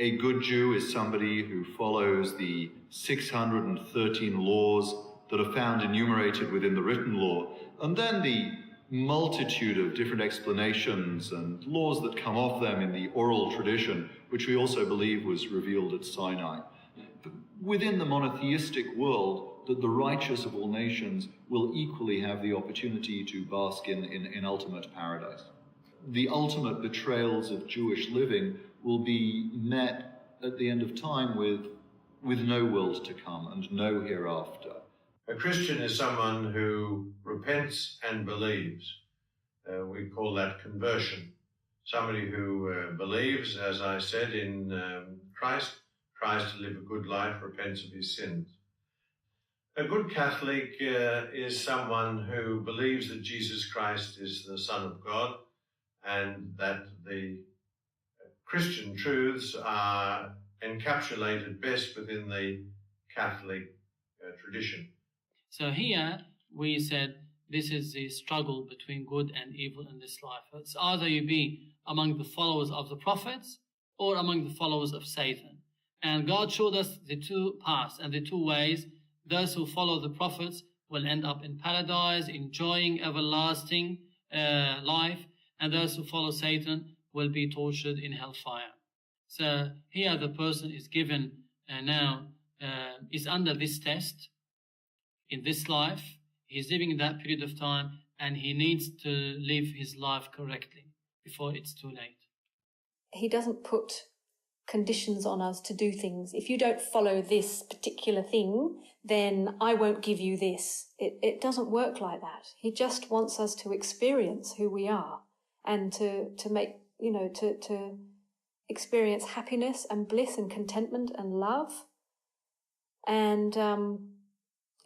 a good Jew is somebody who follows the 613 laws that are found enumerated within the written law, and then the multitude of different explanations and laws that come off them in the oral tradition, which we also believe was revealed at Sinai. But within the monotheistic world, that the righteous of all nations will equally have the opportunity to bask in ultimate paradise. The ultimate betrayals of Jewish living will be met at the end of time with no world to come and no hereafter. A Christian is someone who repents and believes. We call that conversion. Somebody who believes, as I said, in Christ, tries to live a good life, repents of his sins. A good Catholic is someone who believes that Jesus Christ is the Son of God and that the Christian truths are encapsulated best within the Catholic tradition. So here we said this is the struggle between good and evil in this life. It's either you be among the followers of the prophets or among the followers of Satan. And God showed us the two paths and the two ways. Those who follow the prophets will end up in paradise, enjoying everlasting life, and those who follow Satan will be tortured in hellfire. So here the person is given is under this test in this life. He's living in that period of time, and he needs to live his life correctly before it's too late. He doesn't put conditions on us to do things. If you don't follow this particular thing, then I won't give you this. It doesn't work like that. He just wants us to experience who we are and to make, to experience happiness and bliss and contentment and love. And,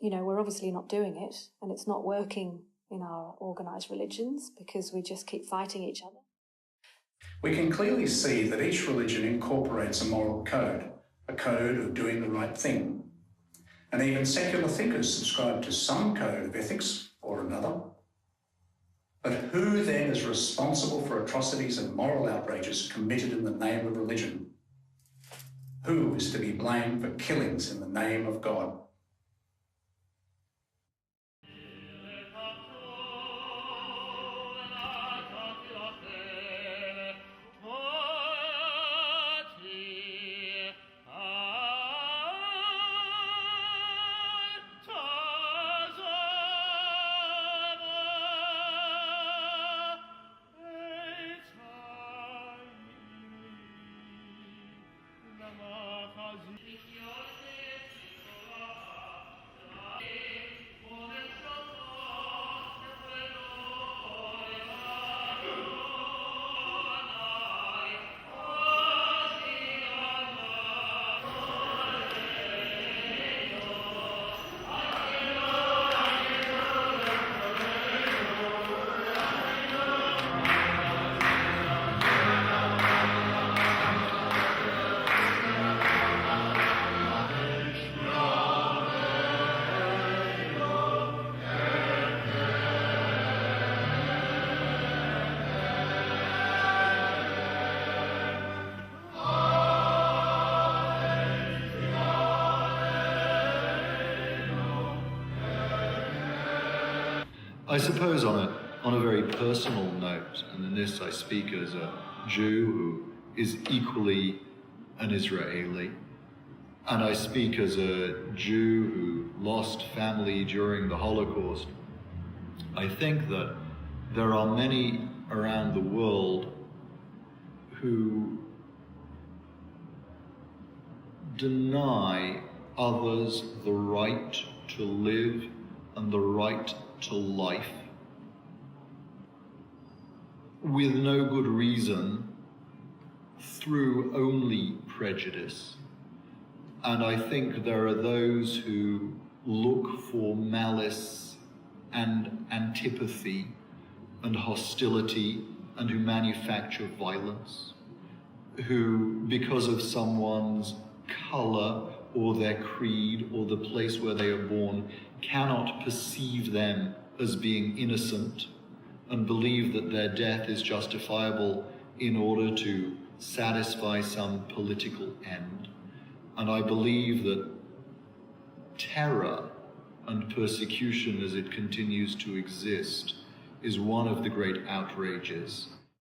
we're obviously not doing it, and it's not working in our organised religions because we just keep fighting each other. We can clearly see that each religion incorporates a moral code, a code of doing the right thing. And even secular thinkers subscribe to some code of ethics or another. But who then is responsible for atrocities and moral outrages committed in the name of religion? Who is to be blamed for killings in the name of God? I suppose on a very personal note, and in this I speak as a Jew who is equally an Israeli, and I speak as a Jew who lost family during the Holocaust, I think that there are many around the world who deny others the right to live and the right to life with no good reason, through only prejudice. And I think there are those who look for malice and antipathy and hostility and who manufacture violence, who, because of someone's color or their creed or the place where they are born, cannot perceive them as being innocent and believe that their death is justifiable in order to satisfy some political end. And I believe that terror and persecution as it continues to exist is one of the great outrages.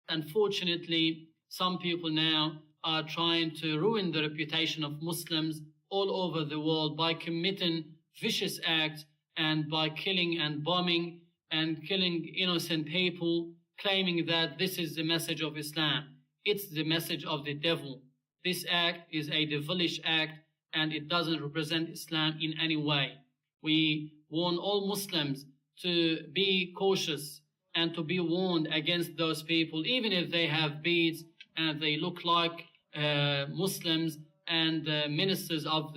Unfortunately, some people now are trying to ruin the reputation of Muslims all over the world by committing vicious acts and by killing and bombing and killing innocent people, claiming that this is the message of Islam. It's the message of the devil. This act is a devilish act and it doesn't represent Islam in any way. We warn all Muslims to be cautious and to be warned against those people, even if they have beads and they look like Muslims and ministers of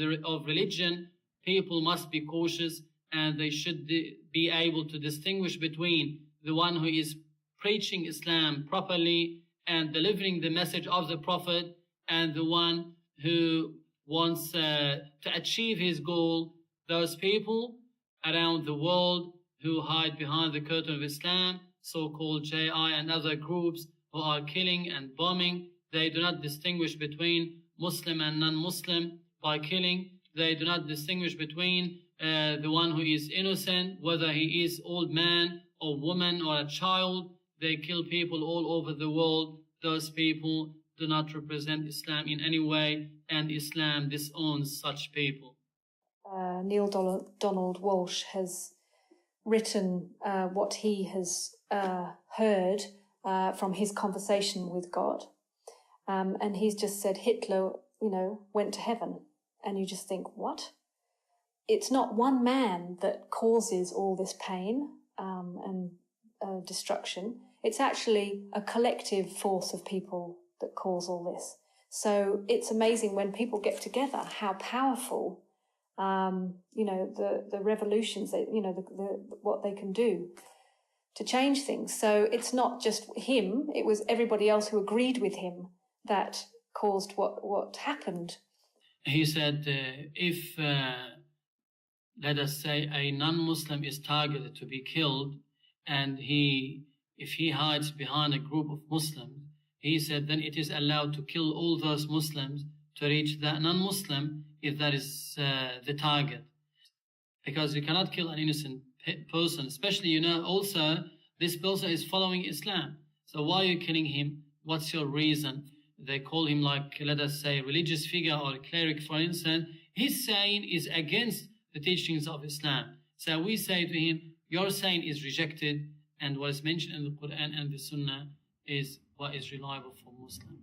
religion. People must be cautious, and they should be able to distinguish between the one who is preaching Islam properly and delivering the message of the Prophet and the one who wants to achieve his goal. Those people around the world who hide behind the curtain of Islam, so-called JI and other groups who are killing and bombing, they do not distinguish between Muslim and non-Muslim by killing. They do not distinguish between the one who is innocent, whether he is old man or woman or a child. They kill people all over the world. Those people do not represent Islam in any way, and Islam disowns such people. Neil Donald Walsh has written what he has heard from his conversation with God. And he's just said Hitler, went to heaven. And you just think, what? It's not one man that causes all this pain and destruction. It's actually a collective force of people that cause all this. So it's amazing when people get together how powerful, the revolutions, what they can do to change things. So it's not just him, it was everybody else who agreed with him that caused what happened. He said, if, let us say, a non-Muslim is targeted to be killed, and if he hides behind a group of Muslims, he said, then it is allowed to kill all those Muslims to reach that non-Muslim if that is the target. Because you cannot kill an innocent person, especially, also this person is following Islam. So why are you killing him? What's your reason? They call him let us say, religious figure or a cleric, for instance. His saying is against the teachings of Islam. So we say to him, your saying is rejected, and what is mentioned in the Quran and the Sunnah is what is reliable for Muslim.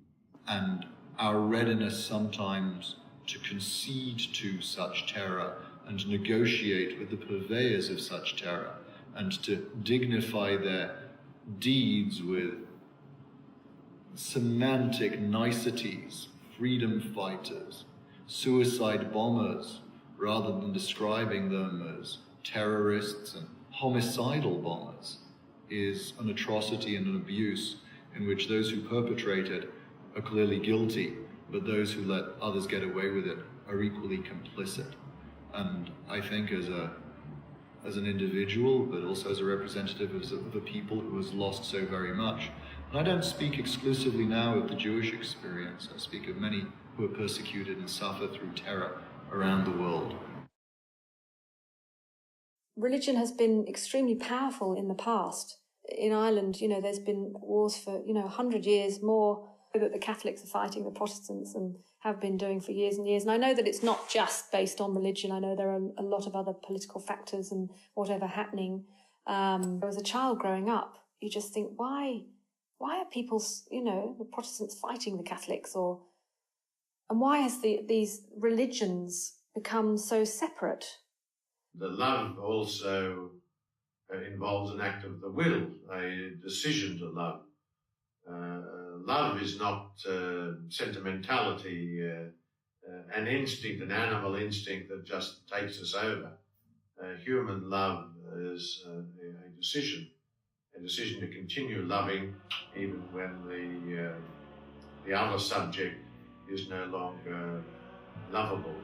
And our readiness sometimes to concede to such terror and negotiate with the purveyors of such terror and to dignify their deeds with semantic niceties, freedom fighters, suicide bombers, rather than describing them as terrorists and homicidal bombers, is an atrocity and an abuse in which those who perpetrate it are clearly guilty, but those who let others get away with it are equally complicit. And I think as an individual, but also as a representative of a people who has lost so very much, and I don't speak exclusively now of the Jewish experience, I speak of many who are persecuted and suffer through terror around the world. Religion has been extremely powerful in the past. In Ireland, there's been wars for, 100 years more that the Catholics are fighting the Protestants and have been doing for years and years. And I know that it's not just based on religion. I know there are a lot of other political factors and whatever happening. As a child growing up, you just think, why are people, the Protestants fighting the Catholics? And why has these religions become so separate? The love also involves an act of the will, a decision to love. Love is not sentimentality, an instinct, an animal instinct that just takes us over. Human love is a decision to continue loving even when the other subject is no longer lovable.